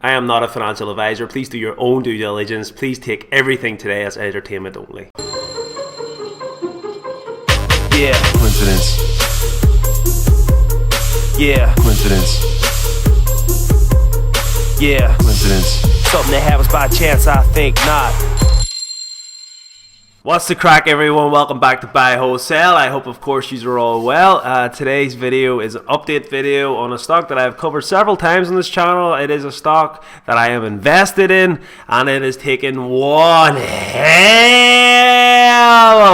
I am not a financial advisor. Please do your own due diligence. Please take everything today as entertainment only. Yeah. Coincidence. Yeah. Coincidence. Yeah. Coincidence. Something that happens by chance, I think not. What's the crack, everyone? Welcome back to Buy Wholesale. I hope, of course, you are all well. Today's video is an update video on a stock that I've covered several times on this channel. It is a stock that I am invested in, and it has taken one hell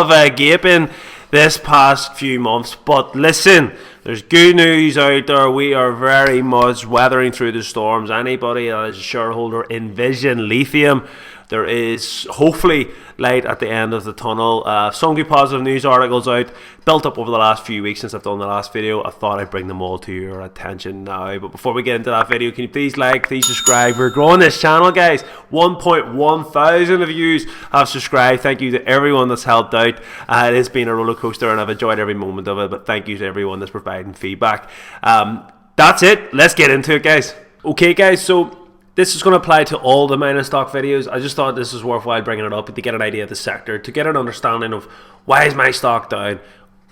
of a gaping this past few months. But listen, there's good news out there. We are very much weathering through the storms. Anybody that is a shareholder in Lithium, there is hopefully light at the end of the tunnel. Some good positive news articles out, built up over the last few weeks since I've done the last video. I thought I'd bring them all to your attention now. But before we get into that video, can you please like, please subscribe? We're growing this channel, guys. 1.1 thousand of you have subscribed. Thank you to everyone that's helped out. It has been a roller coaster and I've enjoyed every moment of it. But thank you to everyone that's providing feedback. That's it. Let's get into it, guys. Okay, guys, so this is going to apply to all the mining stock videos. I just thought this was worthwhile bringing it up to get an idea of the sector, to get an understanding of why is my stock down.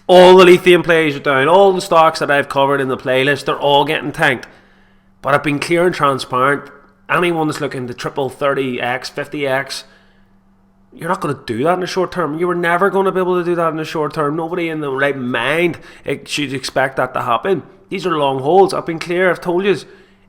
All the lithium plays are down. All the stocks that I've covered in the playlist, they're all getting tanked. But I've been clear and transparent. Anyone that's looking to triple 30x, 50x, you're not going to do that in the short term. You were never going to be able to do that in the short term. Nobody in the right mind should expect that to happen. These are long holds. I've been clear. I've told you.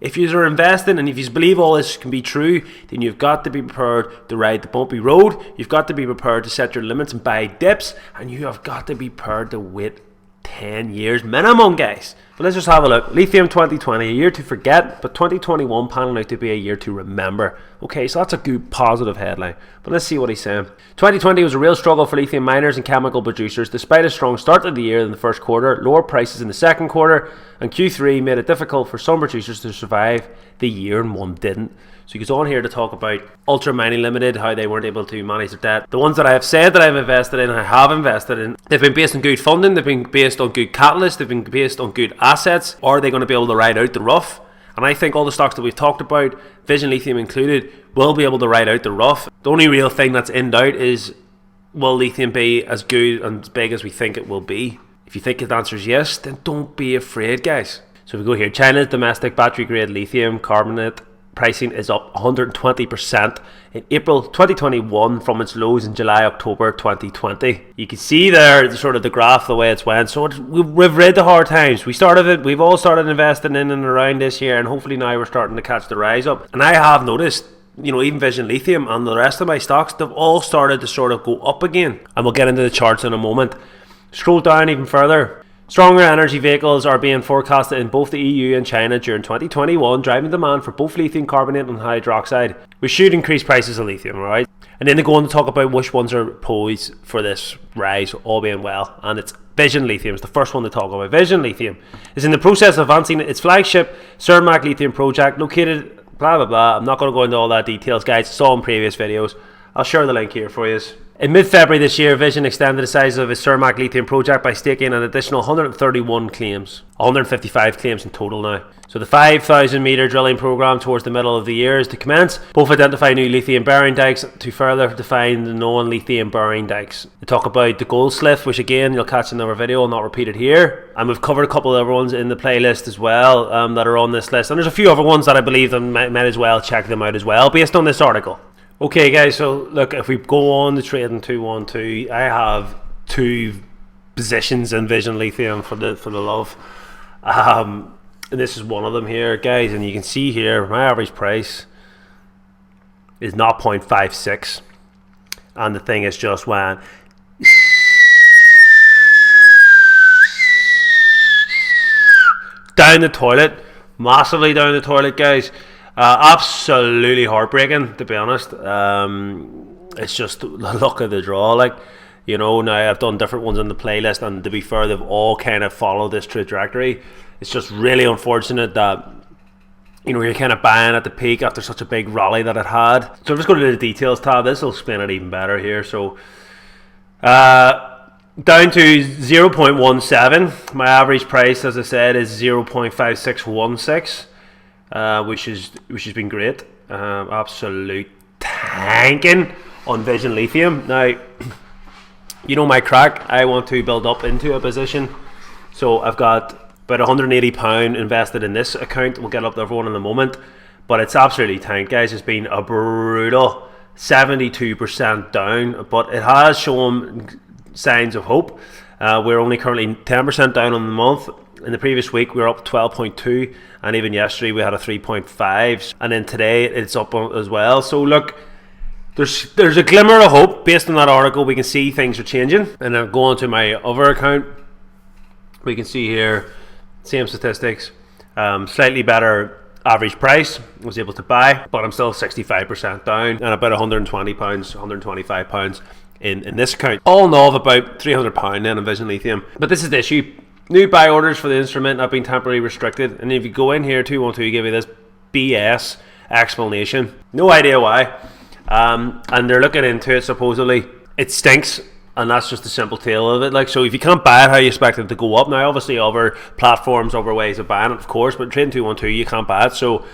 If you are investing and if you believe all this can be true, then you've got to be prepared to ride the bumpy road. You've got to be prepared to set your limits and buy dips. And you have got to be prepared to wait 10 years minimum, guys. But let's just have a look. Lithium 2020, a year to forget, but 2021 panning out to be a year to remember. Okay, so that's a good positive headline. But let's see what he's saying. 2020 was a real struggle for lithium miners and chemical producers. Despite a strong start to the year in the first quarter, lower prices in the second quarter and Q3 made it difficult for some producers to survive the year, and one didn't. So he goes on here to talk about Ultra Mining Limited, how they weren't able to manage their debt. The ones that I have said that I've invested in, I have invested in, they've been based on good funding, they've been based on good catalysts, they've been based on good assets. Are they going to be able to ride out the rough? And I think all the stocks that we've talked about, Lithium included, will be able to ride out the rough. The only real thing that's in doubt is, will lithium be as good and as big as we think it will be? If you think the answer is yes, then don't be afraid, guys. So we go here. China's domestic battery grade lithium carbonate pricing is up 120% in April 2021 from its lows in July, October 2020. You can see there sort of the graph, the way it's went. So we've read the hard times. We've all started investing in and around this year, and hopefully now we're starting to catch the rise up. And I have noticed, even Lithium and the rest of my stocks, they've all started to sort of go up again. And we'll get into the charts in a moment. Scroll down even further. Stronger energy vehicles are being forecasted in both the EU and China during 2021, driving demand for both lithium carbonate and hydroxide, which should increase prices of lithium, alright? And then they go on to talk about which ones are poised for this rise, all being well. And it's Lithium is the first one to talk about. Lithium is in the process of advancing its flagship Cermak Lithium project, located blah blah blah. I'm not going to go into all that details, guys. It's all in previous videos. I'll share the link here for you. In mid-February this year, Vision extended the size of its Cermak Lithium project by staking an additional 131 claims. 155 claims in total now. So the 5,000 metre drilling program towards the middle of the year is to commence. Both identify new lithium bearing dikes to further define the known lithium bearing dikes. They talk about the gold sliff, which again you'll catch in another video, I'll not repeat it here. And we've covered a couple of other ones in the playlist as well that are on this list. And there's a few other ones that I believe that might as well check them out as well based on this article. Okay, guys, so look, if we go on to trading 212, I have two positions in Lithium for the love. And this is one of them here, guys, and you can see here my average price is 0.56, and the thing is just went down the toilet, massively down the toilet, guys. Absolutely heartbreaking, to be honest. It's just the luck of the draw. Now I've done different ones in the playlist, and to be fair, they've all kind of followed this trajectory. It's just really unfortunate that you're kind of buying at the peak after such a big rally that it had. So I'm just going to do the details tab. This will explain it even better here. So down to 0.17. My average price, as I said, is 0.5616. which has been great. Absolute tanking on Vision Lithium. Now, you know my crack. I want to build up into a position, so I've got about £180 invested in this account. We'll get up there for one in a moment, but it's absolutely tanked, guys. It's been a brutal 72% down, but it has shown signs of hope. We're only currently 10% down on the month. In the previous week we were up 12.2, and even yesterday we had a 3.5, and then today it's up as well. So look, there's a glimmer of hope. Based on that article, we can see things are changing. And then go on to my other account, we can see here same statistics, slightly better average price. I was able to buy, but I'm still 65% down, and about £120, £125 in this account. All in all, of about £300 then in Vision Lithium. But this is the issue. New buy orders for the instrument have been temporarily restricted, and if you go in here, 212 give you this BS explanation. No idea why. And they're looking into it. Supposedly it stinks, and that's just the simple tale of it. Like, so if you can't buy it, how you expect it to go up? Now obviously other platforms, other ways of buying it, of course, but trading 212 you can't buy it. So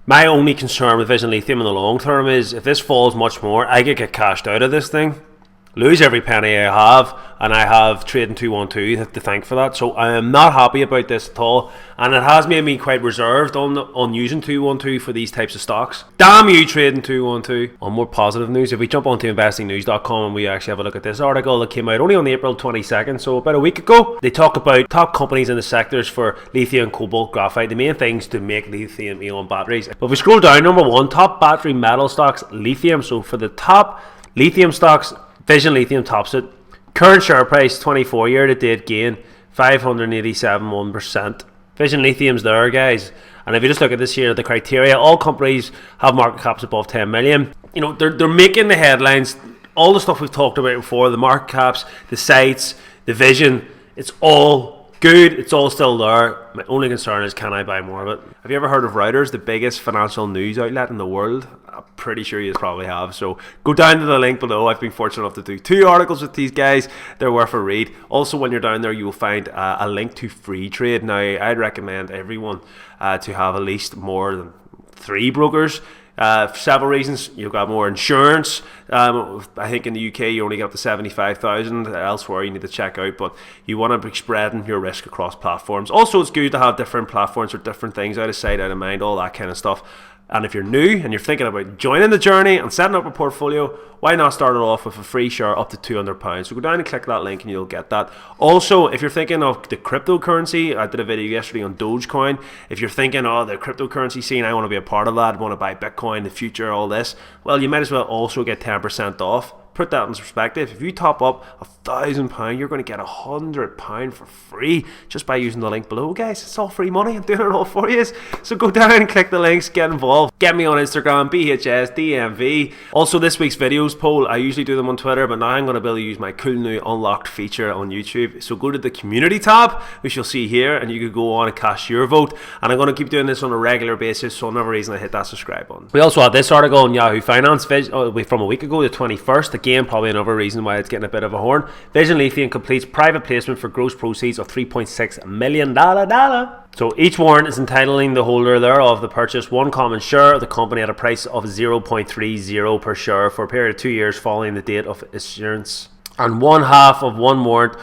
my only concern with Vision Lithium in the long term is if this falls much more, I could get cashed out of this thing, lose every penny I have, and I have trading 212 to thank for that. So I am not happy about this at all, and it has made me quite reserved on using 212 for these types of stocks. Damn you, trading 212. On more positive news, if we jump onto investingnews.com and we actually have a look at this article that came out only on April 22nd, so about a week ago, they talk about top companies in the sectors for lithium, cobalt, graphite, the main things to make lithium-ion batteries. But if we scroll down, number one, top battery metal stocks, lithium. So for the top lithium stocks, Vision Lithium tops it. Current share price, 24 year to date gain, 587.1%. Vision Lithium's there, guys. And if you just look at this here, the criteria, all companies have market caps above 10 million. You know, they're making the headlines. All the stuff we've talked about before, the market caps, the sites, the vision, it's all good. It's all still there. My only concern is, can I buy more of it? Have you ever heard of Reuters, the biggest financial news outlet in the world? I'm pretty sure you probably have. So go down to the link below. I've been fortunate enough to do 2 articles with these guys. They're worth a read. Also, when you're down there, you will find a link to free trade. Now, I'd recommend everyone to have at least more than 3 brokers. For several reasons. You've got more insurance. I think in the UK you only get up to 75,000. Elsewhere you need to check out, but you want to be spreading your risk across platforms. Also, it's good to have different platforms for different things, out of sight, out of mind, all that kind of stuff. And if you're new and you're thinking about joining the journey and setting up a portfolio, why not start it off with a free share up to £200? So go down and click that link and you'll get that. Also, if you're thinking of the cryptocurrency, I did a video yesterday on Dogecoin. If you're thinking, oh, the cryptocurrency scene, I want to be a part of that, I want to buy Bitcoin in the future, all this, well, you might as well also get 10% off. Put that in perspective. If you top up £1,000, you're going to get £100 for free just by using the link below, guys. It's all free money. I'm doing it all for you. So go down and click the links, get involved. Get me on Instagram, BHSDMV. Also, this week's videos poll, I usually do them on Twitter, but now I'm going to be able to use my cool new unlocked feature on YouTube. So go to the community tab, which you'll see here, and you can go on and cast your vote. And I'm going to keep doing this on a regular basis, so another reason I hit that subscribe button. We also had this article on Yahoo Finance from a week ago, the 21st. Again, probably another reason why it's getting a bit of a horn. Vision Lithium completes private placement for gross proceeds of $3.6 million. So each warrant is entitling the holder thereof to purchase 1 common share of the company at a price of 0.30 per share for a period of 2 years following the date of issuance, and 1/2 of 1 warrant,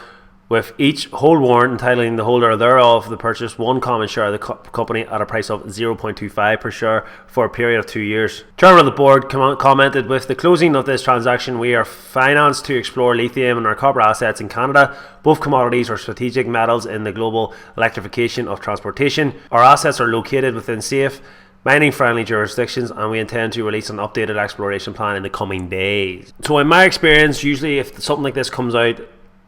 with each whole warrant entitling the holder thereof to purchase 1 common share of the company at a price of 0.25 per share for a period of 2 years. Chairman of the board commented, with the closing of this transaction, we are financed to explore lithium and our copper assets in Canada. Both commodities are strategic metals in the global electrification of transportation. Our assets are located within safe, mining-friendly jurisdictions, and we intend to release an updated exploration plan in the coming days. So in my experience, usually if something like this comes out,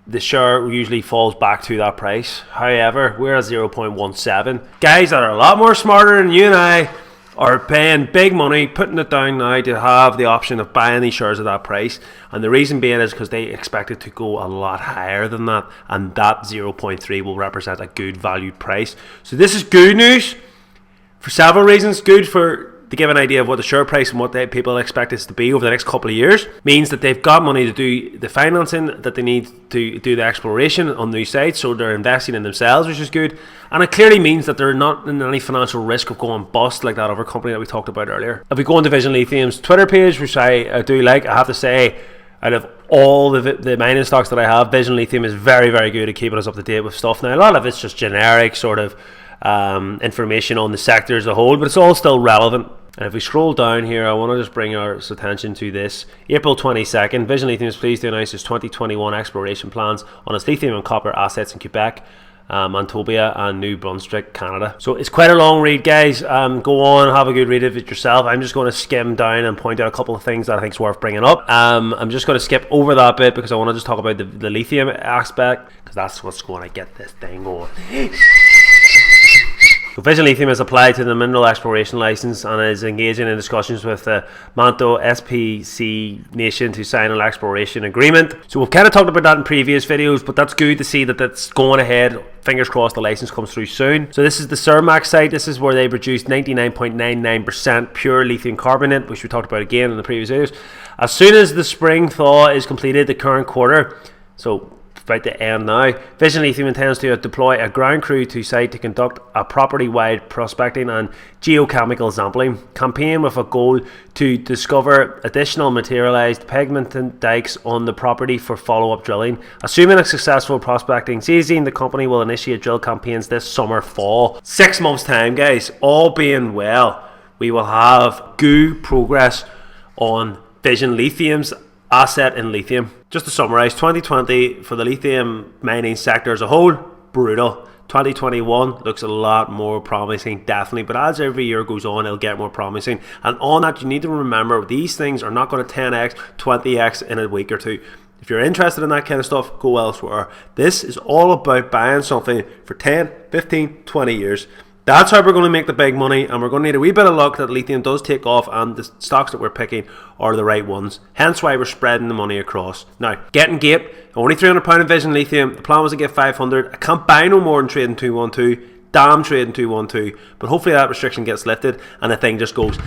the share usually falls back to that price. However, we're at 0.17. Guys that are a lot more smarter than you and I are paying big money, putting it down now to have the option of buying these shares at that price. And the reason being is because they expect it to go a lot higher than that, and that 0.3 will represent a good valued price. So this is good news for several reasons. Good for to give an idea of what the share price and what people expect it to be over the next couple of years, means that they've got money to do the financing that they need to do the exploration on new sites, so they're investing in themselves, which is good. And it clearly means that they're not in any financial risk of going bust like that other company that we talked about earlier. If we go on to Vision Lithium's Twitter page, which I do like, I have to say, out of all the mining stocks that I have, Vision Lithium is very, very good at keeping us up to date with stuff. Now, a lot of it's just generic sort of information on the sector as a whole, but it's all still relevant. And if we scroll down here, I want to just bring our attention to this. April 22nd, Vision Lithium is pleased to announce its 2021 exploration plans on its lithium and copper assets in Quebec, Manitoba and New Brunswick, Canada. So it's quite a long read, guys. Go on, have a good read of it yourself. I'm just going to skim down and point out a couple of things that I think is worth bringing up. I'm just going to skip over that bit because I want to just talk about the lithium aspect, because that's what's going to get this thing going. So Vision Lithium has applied to the mineral exploration license and is engaging in discussions with the Manto SPC Nation to sign an exploration agreement. So we've kind of talked about that in previous videos, but that's good to see that that's going ahead. Fingers crossed the license comes through soon. So this is the Cermak site. This is where they produce 99.99% pure lithium carbonate, which we talked about again in the previous videos. As soon as the spring thaw is completed, the current quarter, so about to end now, Vision Lithium intends to deploy a ground crew to site to conduct a property-wide prospecting and geochemical sampling campaign with a goal to discover additional materialized pigmented dikes on the property for follow-up drilling. Assuming a successful prospecting season, the company will initiate drill campaigns this summer, fall. 6 months time, guys, all being well, we will have good progress on Vision Lithium's asset in lithium. Just to summarise, 2020 for the lithium mining sector as a whole, brutal. 2021 looks a lot more promising, definitely, but as every year goes on, it'll get more promising. And on that, you need to remember, these things are not going to 10x, 20x in a week or two. If you're interested in that kind of stuff, go elsewhere. This is all about buying something for 10, 15, 20 years. That's how we're going to make the big money, and we're going to need a wee bit of luck that lithium does take off and the stocks that we're picking are the right ones. Hence why we're spreading the money across. Now, getting gape, only £300 in Vision Lithium. The plan was to get 500. I can't buy no more than trading 212. Damn trading 212. But hopefully that restriction gets lifted and the thing just goes.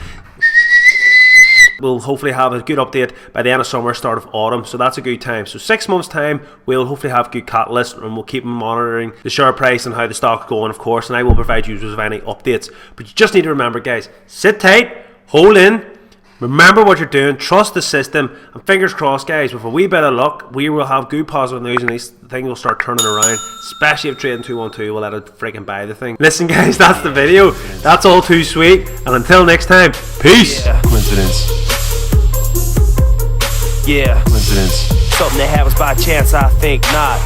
We'll hopefully have a good update by the end of summer, start of autumn, so that's a good time. So 6 months time, we'll hopefully have good catalyst, and we'll keep monitoring the share price and how the stock's going, of course, and I will provide users with any updates. But you just need to remember, guys, sit tight, hold in, remember what you're doing, trust the system, and fingers crossed, guys, with a wee bit of luck, we will have good positive news and these things will start turning around, especially if trading 212 will let it freaking buy the thing. Listen, guys, that's the video. That's all too sweet, and until next time, peace. Yeah. Coincidence. Yeah. Coincidence. Something that happens by chance, I think not.